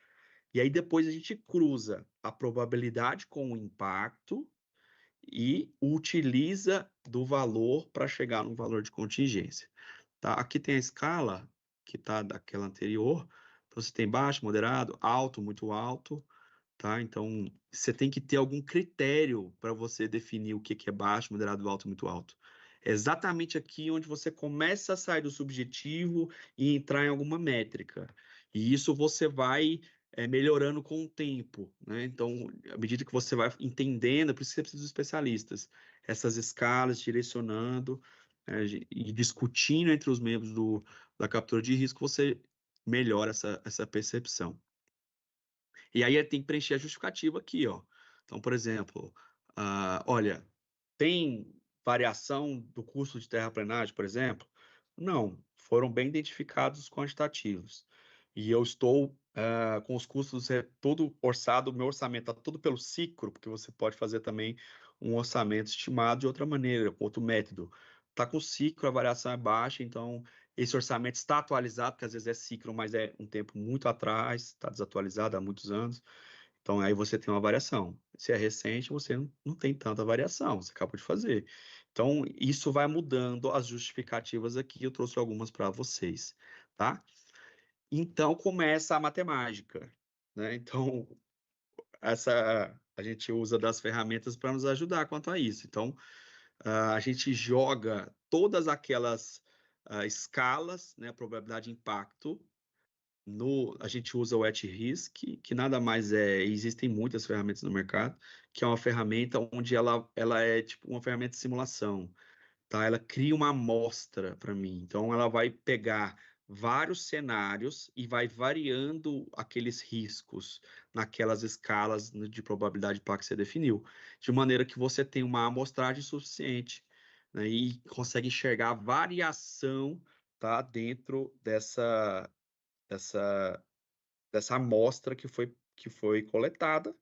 E aí depois a gente cruza a probabilidade com o impacto e utiliza do valor para chegar no valor de contingência. Tá? Aqui tem a escala que está daquela anterior. Então, você tem baixo, moderado, alto, muito alto, tá? Então, você tem que ter algum critério para você definir o que é baixo, moderado, alto, muito alto. É exatamente aqui onde você começa a sair do subjetivo e entrar em alguma métrica. E isso você vai melhorando com o tempo, né? Então, à medida que você vai entendendo, é por isso que você precisa dos especialistas, essas escalas direcionando e discutindo entre os membros da captura de risco, você melhora essa percepção. E aí tem que preencher a justificativa aqui, ó. Então, por exemplo, olha, tem variação do custo de terraplenagem, por exemplo? Não, foram bem identificados os quantitativos. E eu estou com os custos todo orçado, o meu orçamento está tudo pelo ciclo, porque você pode fazer também um orçamento estimado de outra maneira, com outro método. Está com ciclo, a variação é baixa, então esse orçamento está atualizado, porque às vezes é ciclo, mas é um tempo muito atrás, está desatualizado há muitos anos. Então, aí você tem uma variação. Se é recente, você não tem tanta variação, você acabou de fazer. Então, isso vai mudando as justificativas aqui, eu trouxe algumas para vocês, tá? Então, começa a matemática, né? Então, a gente usa das ferramentas para nos ajudar quanto a isso. Então, a gente joga todas aquelas escalas, né, probabilidade de impacto, a gente usa o at-risk, que nada mais existem muitas ferramentas no mercado, que é uma ferramenta onde ela é tipo uma ferramenta de simulação, tá? Ela cria uma amostra para mim. Então, ela vai pegar vários cenários e vai variando aqueles riscos naquelas escalas de probabilidade de impacto que você definiu, de maneira que você tem uma amostragem suficiente, né, e consegue enxergar a variação, tá, dentro dessa dessa amostra que foi coletada,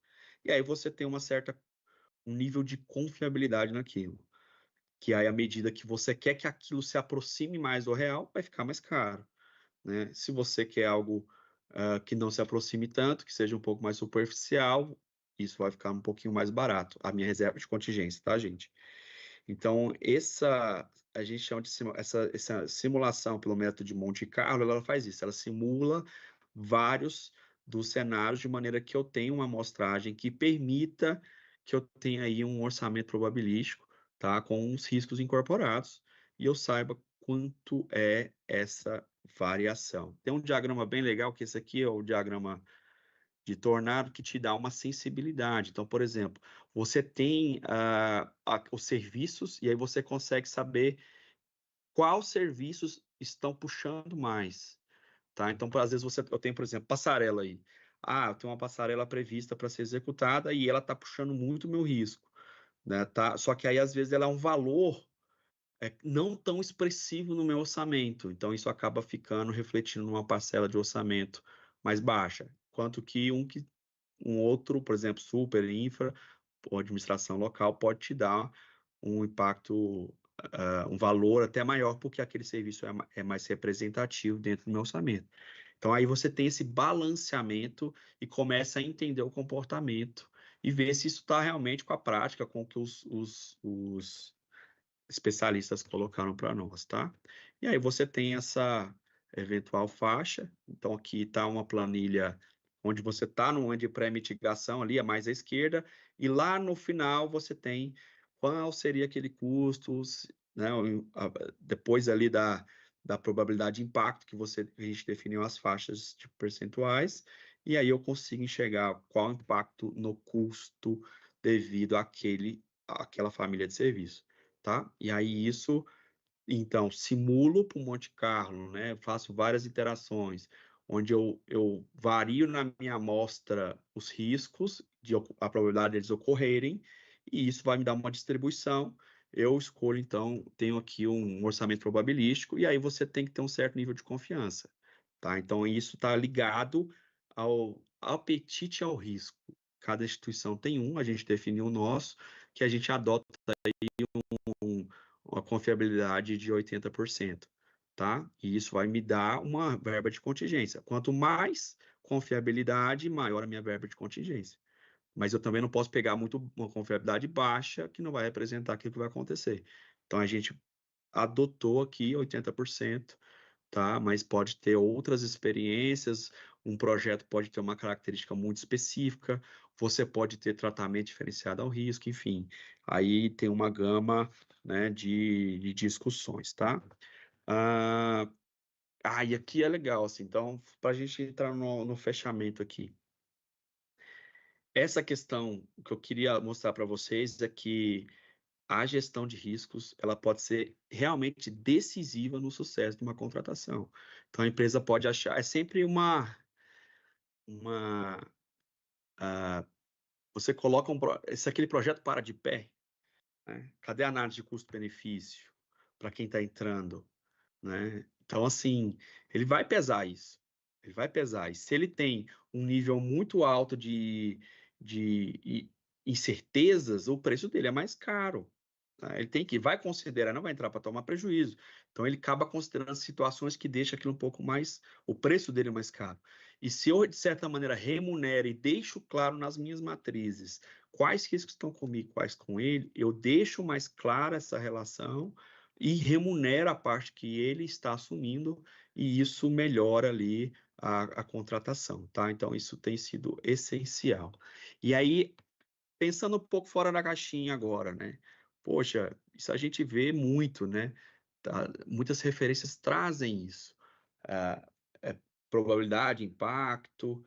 e aí você tem um nível de confiabilidade naquilo. Que aí, à medida que você quer que aquilo se aproxime mais do real, vai ficar mais caro, né? Se você quer algo que não se aproxime tanto, que seja um pouco mais superficial, isso vai ficar um pouquinho mais barato. A minha reserva de contingência, tá, gente? Então, a gente chama de essa simulação pelo método de Monte Carlo, ela faz isso, ela simula vários dos cenários de maneira que eu tenha uma amostragem que permita que eu tenha aí um orçamento probabilístico, tá, com os riscos incorporados, e eu saiba quanto é essa variação. Tem um diagrama bem legal, que esse aqui é o diagrama de tornado, que te dá uma sensibilidade. Então, por exemplo, você tem os serviços, e aí você consegue saber quais serviços estão puxando mais, tá? Então, às vezes eu tenho, por exemplo, passarela aí. Eu tenho uma passarela prevista para ser executada e ela está puxando muito o meu risco, né? Tá? Só que aí, às vezes, ela é um valor não tão expressivo no meu orçamento. Então, isso acaba refletindo numa parcela de orçamento mais baixa. Quanto que um outro, por exemplo, super, infra, ou administração local, pode te dar um impacto, um valor até maior, porque aquele serviço é mais representativo dentro do meu orçamento. Então, aí você tem esse balanceamento e começa a entender o comportamento e ver se isso está realmente com a prática, com o que os especialistas colocaram para nós, tá? E aí você tem essa eventual faixa. Então, aqui está uma planilha onde você está no de pré-mitigação ali, a mais à esquerda, e lá no final você tem qual seria aquele custo, né, depois ali da probabilidade de impacto, que a gente definiu as faixas de percentuais, e aí eu consigo enxergar qual o impacto no custo devido àquela família de serviço, tá? E aí então, simulo para o Monte Carlo, né? Faço várias iterações, onde eu vario na minha amostra os riscos, a probabilidade deles ocorrerem, e isso vai me dar uma distribuição. Eu escolho, então, tenho aqui um orçamento probabilístico, e aí você tem que ter um certo nível de confiança, tá? Então, isso está ligado ao apetite ao risco. Cada instituição tem a gente definiu o nosso, que a gente adota uma confiabilidade de 80%, tá? E isso vai me dar uma verba de contingência. Quanto mais confiabilidade, maior a minha verba de contingência. Mas eu também não posso pegar uma confiabilidade baixa, que não vai representar aquilo que vai acontecer. Então, a gente adotou aqui 80%, tá? Mas pode ter outras experiências, um projeto pode ter uma característica muito específica, você pode ter tratamento diferenciado ao risco, enfim. Aí tem uma gama, né, de discussões, tá? E aqui é legal, assim, então, para a gente entrar no fechamento aqui. Essa questão que eu queria mostrar para vocês é que a gestão de riscos, ela pode ser realmente decisiva no sucesso de uma contratação. Então, a empresa pode achar, é sempre você coloca se aquele projeto para de pé, né? Cadê a análise de custo-benefício para quem está entrando, né? Então, assim, ele vai pesar isso. Ele vai pesar. E se ele tem um nível muito alto de incertezas, o preço dele é mais caro. Tá? Ele vai considerar, não vai entrar para tomar prejuízo. Então, ele acaba considerando situações que deixam aquilo um pouco mais, o preço dele mais caro. E se eu, de certa maneira, remunero e deixo claro nas minhas matrizes quais riscos estão comigo, quais com ele, eu deixo mais clara essa relação e remunera a parte que ele está assumindo, e isso melhora ali a contratação, tá? Então, isso tem sido essencial. E aí, pensando um pouco fora da caixinha agora, né? Poxa, isso a gente vê muito, né? Muitas referências trazem isso. Ah, probabilidade, impacto,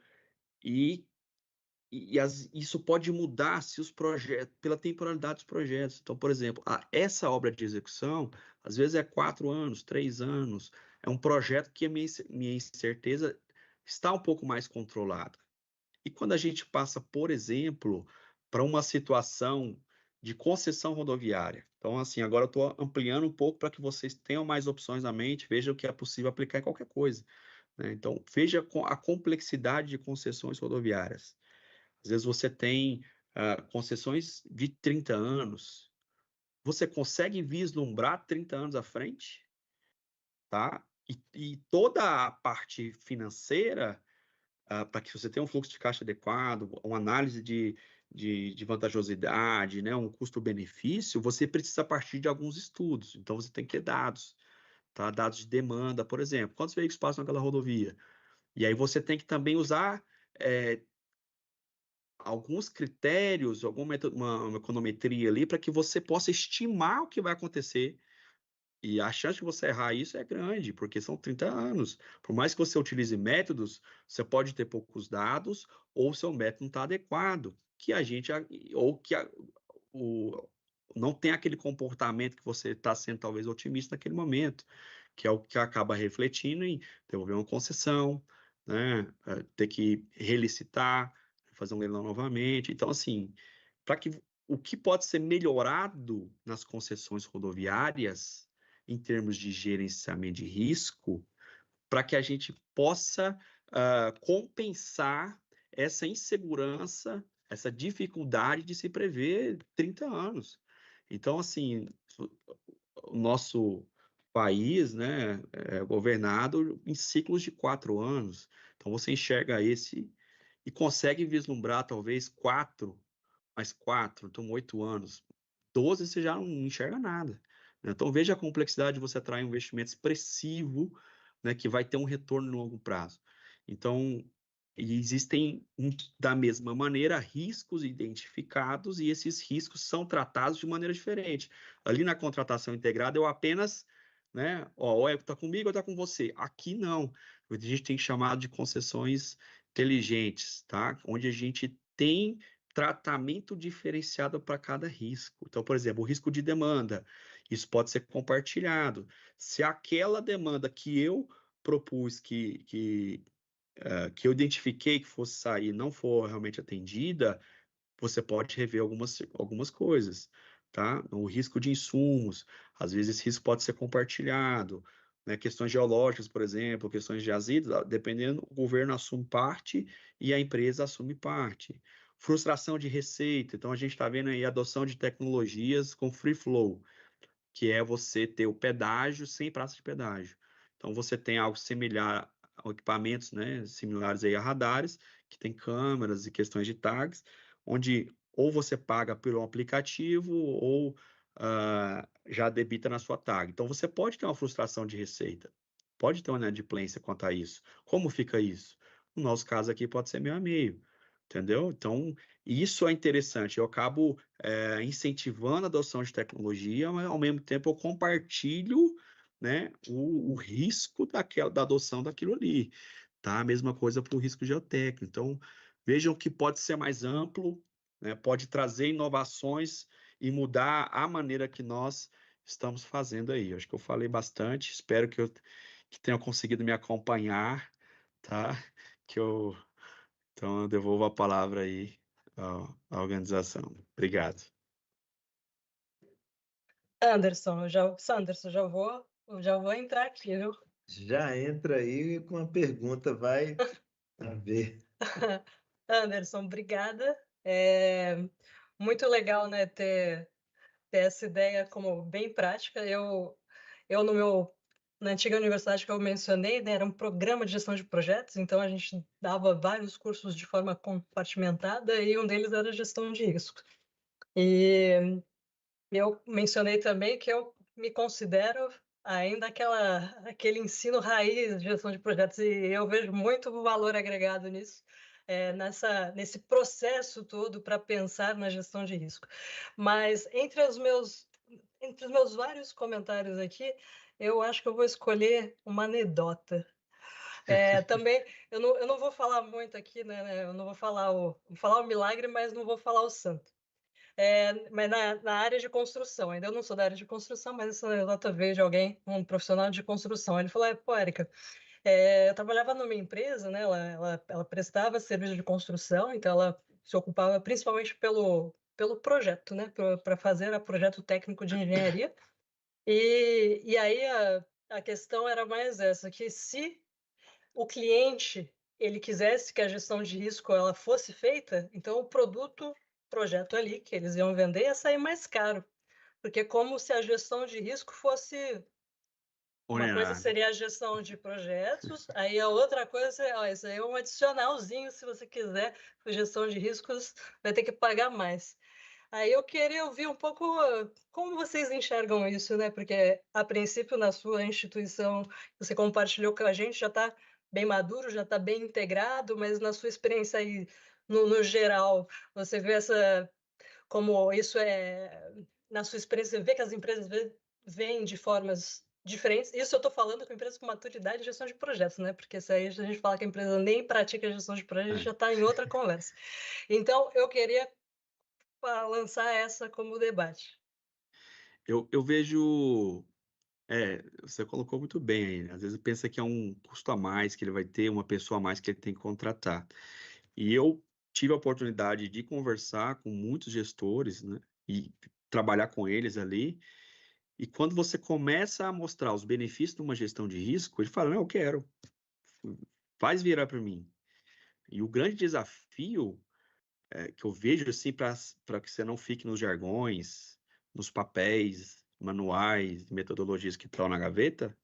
e isso pode mudar se os projetos, pela temporalidade dos projetos. Então, por exemplo, essa obra de execução, às vezes é 4 anos, 3 anos, é um projeto que a minha incerteza está um pouco mais controlada. E quando a gente passa, por exemplo, para uma situação de concessão rodoviária. Então, assim, agora eu estou ampliando um pouco para que vocês tenham mais opções na mente, vejam o que é possível aplicar em qualquer coisa, né? Então, veja a complexidade de concessões rodoviárias. Às vezes você tem concessões de 30 anos. Você consegue vislumbrar 30 anos à frente? Tá? E toda a parte financeira, para que você tenha um fluxo de caixa adequado, uma análise de vantajosidade, né, um custo-benefício, você precisa partir de alguns estudos. Então, você tem que ter dados, tá? Dados de demanda, por exemplo. Quantos veículos passam naquela rodovia? E aí você tem que também usar alguns critérios, uma econometria ali, para que você possa estimar o que vai acontecer. E a chance de você errar isso é grande, porque são 30 anos. Por mais que você utilize métodos, você pode ter poucos dados, ou seu método não está adequado, que a gente, ou que o, não tem aquele comportamento que você está sendo talvez otimista naquele momento, que é o que acaba refletindo em devolver uma concessão, né? Ter que relicitar, fazer um leilão novamente. Então, assim, para que o que pode ser melhorado nas concessões rodoviárias, em termos de gerenciamento de risco, para que a gente possa compensar essa insegurança, essa dificuldade de se prever 30 anos. Então, assim, o nosso país, né, é governado em ciclos de 4 anos. Então, você enxerga esse e consegue vislumbrar, talvez, 4 mais 4, então 8 anos. 12 você já não enxerga nada, né? Então veja a complexidade de você atrair um investimento expressivo, né, que vai ter um retorno no longo prazo. Então, existem, da mesma maneira, riscos identificados e esses riscos são tratados de maneira diferente. Ali na contratação integrada, eu apenas, né, ou está comigo ou está com você. Aqui não. A gente tem chamado de concessões inteligentes, tá? Onde a gente tem tratamento diferenciado para cada risco. Então, por exemplo, o risco de demanda, isso pode ser compartilhado. Se aquela demanda que eu propus, que eu identifiquei que fosse sair, não for realmente atendida, você pode rever algumas coisas, tá? O risco de insumos, às vezes esse risco pode ser compartilhado, né? Questões geológicas, por exemplo, questões de jazidas, dependendo, o governo assume parte e a empresa assume parte. Frustração de receita, então a gente está vendo aí a adoção de tecnologias com free flow, que é você ter o pedágio sem praça de pedágio. Então você tem algo similar a equipamentos, né, similares aí a radares, que tem câmeras e questões de tags, onde ou você paga pelo aplicativo ou já debita na sua tag. Então você pode ter uma frustração de receita, pode ter uma inadimplência quanto a isso. Como fica isso? No nosso caso aqui pode ser meio a meio, entendeu? Então isso é interessante. Eu acabo incentivando a adoção de tecnologia, mas ao mesmo tempo eu compartilho, né, o risco da adoção daquilo ali, tá? A mesma coisa para o risco geotécnico. Então, vejam que pode ser mais amplo, né, pode trazer inovações e mudar a maneira que nós estamos fazendo aí. Eu acho que eu falei bastante, espero que tenham conseguido me acompanhar, tá? Então, eu devolvo a palavra aí à organização. Obrigado. Sanderson, já vou entrar aqui, viu? Já entra aí com uma pergunta, vai ver. Anderson, obrigada. Muito legal, né, ter essa ideia como bem prática. Na antiga universidade que eu mencionei, né, era um programa de gestão de projetos, então a gente dava vários cursos de forma compartimentada e um deles era gestão de risco. E eu mencionei também que eu me considero ainda aquele ensino raiz de gestão de projetos e eu vejo muito valor agregado nisso, nesse processo todo para pensar na gestão de risco. Mas entre os meus vários comentários aqui, eu acho que eu vou escolher uma anedota. Também, eu não vou falar muito aqui, né? Eu não vou falar vou falar o milagre, mas não vou falar o santo. Mas na área de construção, ainda eu não sou da área de construção, mas essa anedota veio de alguém, um profissional de construção. Ele falou: pô, Érica, eu trabalhava numa empresa, né? Ela prestava serviço de construção, então ela se ocupava principalmente pelo projeto, né? Para fazer o projeto técnico de engenharia. E aí a questão era mais essa, que se o cliente ele quisesse que a gestão de risco ela fosse feita, então o projeto ali que eles iam vender ia sair mais caro, porque como se a gestão de risco fosse uma coisa Onerado. seria a gestão de projetos, aí a outra coisa é, ó, isso aí é um adicionalzinho, se você quiser, gestão de riscos vai ter que pagar mais. Aí eu queria ouvir um pouco como vocês enxergam isso, né? Porque a princípio na sua instituição você compartilhou com a gente já está bem maduro, já está bem integrado, mas na sua experiência aí no geral você vê como isso é na sua experiência você vê que as empresas veem de formas diferentes. Isso eu estou falando com empresas com maturidade e gestão de projetos, né? Porque se aí a gente fala que a empresa nem pratica gestão de projetos, já está em outra conversa. Então eu queria para lançar essa como debate. Eu vejo, você colocou muito bem aí, né? Às vezes pensa que é um custo a mais que ele vai ter, uma pessoa a mais que ele tem que contratar. E eu tive a oportunidade de conversar com muitos gestores, né? E trabalhar com eles ali. E quando você começa a mostrar os benefícios de uma gestão de risco, ele fala, não, eu quero, faz virar para mim. E o grande desafio que eu vejo assim para que você não fique nos jargões, nos papéis, manuais, metodologias que estão na gaveta,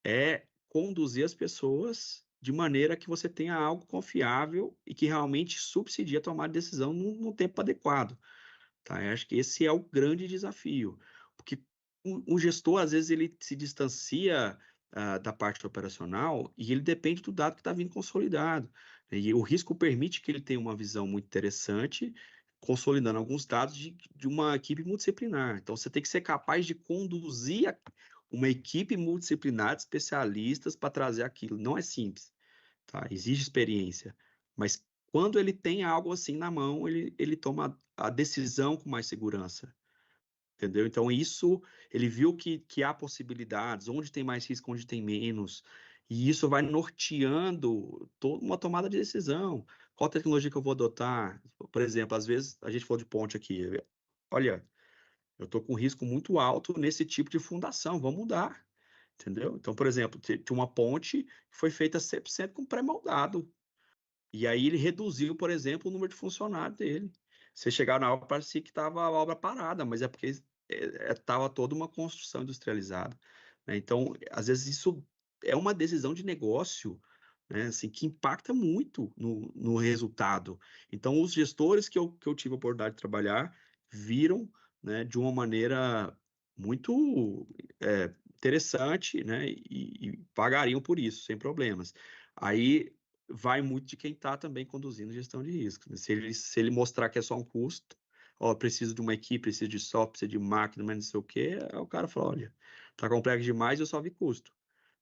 é conduzir as pessoas de maneira que você tenha algo confiável e que realmente subsidie a tomada de decisão no tempo adequado. Tá? Eu acho que esse é o grande desafio, porque o gestor, às vezes, ele se distancia da parte operacional e ele depende do dado que está vindo consolidado. E o risco permite que ele tenha uma visão muito interessante, consolidando alguns dados de uma equipe multidisciplinar. Então, você tem que ser capaz de conduzir uma equipe multidisciplinar de especialistas para trazer aquilo. Não é simples, tá? Exige experiência, mas quando ele tem algo assim na mão, ele toma a decisão com mais segurança, entendeu? Então, isso, ele viu que há possibilidades, onde tem mais risco, onde tem menos, e isso vai norteando toda uma tomada de decisão. Qual tecnologia que eu vou adotar? Por exemplo, às vezes, a gente falou de ponte aqui, olha, eu estou com risco muito alto nesse tipo de fundação, vamos mudar, entendeu? Então, por exemplo, tinha uma ponte que foi feita 100% com pré-moldado, e aí ele reduziu, por exemplo, o número de funcionários dele. Você chegar na obra, parecia que estava a obra parada, mas é porque estava toda uma construção industrializada, né? Então, às vezes, isso é uma decisão de negócio, né? Assim, que impacta muito no resultado. Então, os gestores que eu tive a oportunidade de trabalhar viram, né, de uma maneira muito interessante, né? E pagariam por isso, sem problemas. Aí vai muito de quem está também conduzindo gestão de risco, né? Se ele mostrar que é só um custo, ó, preciso de uma equipe, preciso de software, preciso de máquina, mas não sei o quê, aí o cara fala, olha, tá complexo demais, eu só vi custo.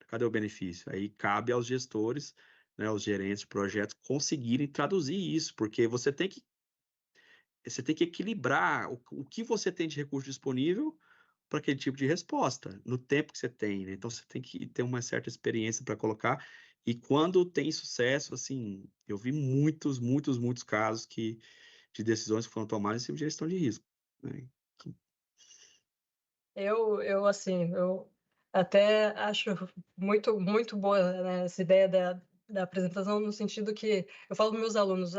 Cadê o benefício? Aí cabe aos gestores, né, aos gerentes de projetos conseguirem traduzir isso, porque você tem que equilibrar o que você tem de recurso disponível para aquele tipo de resposta, no tempo que você tem, né? Então, você tem que ter uma certa experiência para colocar. E quando tem sucesso, assim, eu vi muitos, muitos, muitos casos de decisões que foram tomadas em cima de gestão de risco, né? Eu assim, eu até acho muito, muito boa, né, essa ideia da apresentação, no sentido que eu falo para meus alunos,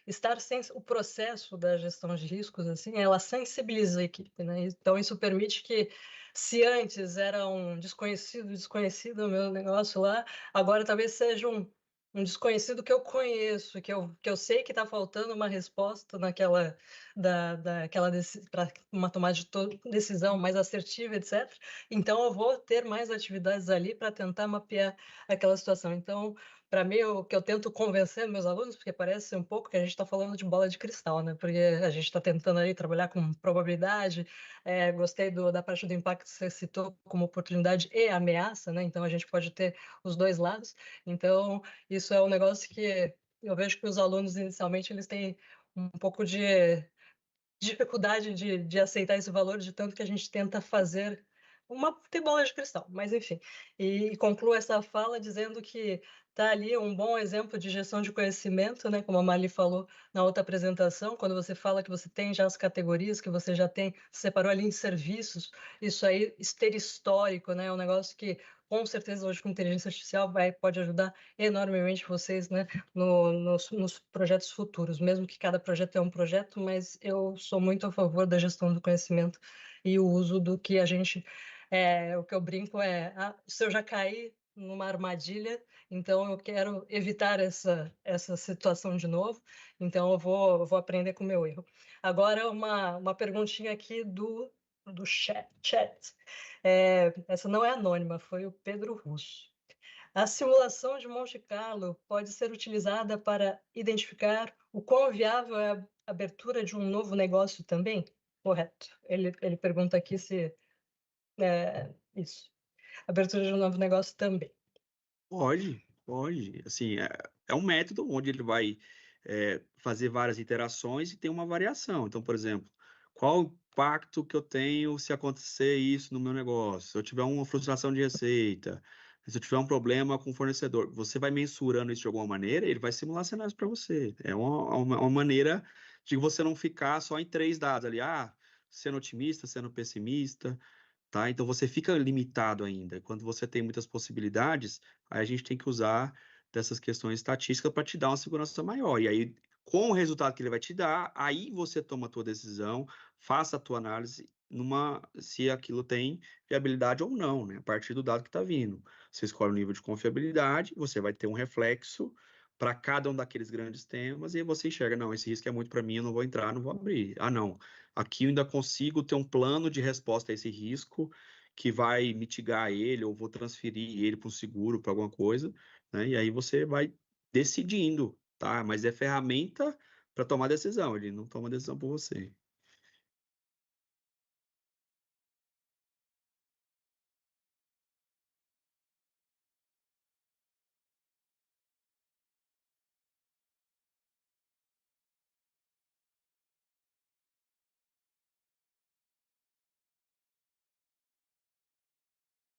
estar o processo da gestão de riscos, assim, ela sensibiliza a equipe, né? Então, isso permite que, se antes era um desconhecido o meu negócio lá, agora talvez seja um desconhecido que eu conheço, que eu sei que está faltando uma resposta naquela para uma tomada de decisão mais assertiva, etc. Então, eu vou ter mais atividades ali para tentar mapear aquela situação. Então, para mim, o que eu tento convencer meus alunos, porque parece um pouco que a gente está falando de bola de cristal, né? Porque a gente está tentando ali trabalhar com probabilidade. Gostei da parte do impacto que você citou como oportunidade e ameaça, né? Então, a gente pode ter os dois lados. Então, isso é um negócio que eu vejo que os alunos, inicialmente, eles têm um pouco de dificuldade de aceitar esse valor, de tanto que a gente tenta fazer tem bola de cristal, mas enfim. E concluo essa fala dizendo que está ali um bom exemplo de gestão de conhecimento, né? Como a Mali falou na outra apresentação, quando você fala que você tem já as categorias, que você já tem, separou ali em serviços, isso aí, ter histórico, né? É um negócio que, com certeza, hoje com inteligência artificial pode ajudar enormemente vocês, né? Nos projetos futuros, mesmo que cada projeto é um projeto, mas eu sou muito a favor da gestão do conhecimento e o uso do que a gente... o que eu brinco é, se eu já caí numa armadilha, então eu quero evitar essa situação de novo, então eu vou aprender com o meu erro. Agora, uma perguntinha aqui do chat. Essa não é anônima, foi o Pedro Russo. A simulação de Monte Carlo pode ser utilizada para identificar o quão viável é a abertura de um novo negócio também? Correto. Ele pergunta aqui se isso. Abertura de um novo negócio também. Pode. Assim, é um método onde ele vai fazer várias iterações e tem uma variação. Então, por exemplo, qual o impacto que eu tenho se acontecer isso no meu negócio? Se eu tiver uma frustração de receita, se eu tiver um problema com o fornecedor, você vai mensurando isso de alguma maneira, ele vai simular cenários para você. É uma maneira de você não ficar só em 3 dados ali, sendo otimista, sendo pessimista. Tá? Então você fica limitado ainda. Quando você tem muitas possibilidades, aí a gente tem que usar dessas questões estatísticas para te dar uma segurança maior. E aí, com o resultado que ele vai te dar, aí você toma a tua decisão, faça a tua análise se aquilo tem viabilidade ou não, né? A partir do dado que está vindo. Você escolhe o nível de confiabilidade, você vai ter um reflexo para cada um daqueles grandes temas, e aí você enxerga, não, esse risco é muito para mim, eu não vou entrar, não vou abrir. Não, aqui eu ainda consigo ter um plano de resposta a esse risco que vai mitigar ele, ou vou transferir ele para um seguro, para alguma coisa, né? E aí você vai decidindo, tá? Mas é ferramenta para tomar decisão, ele não toma decisão por você.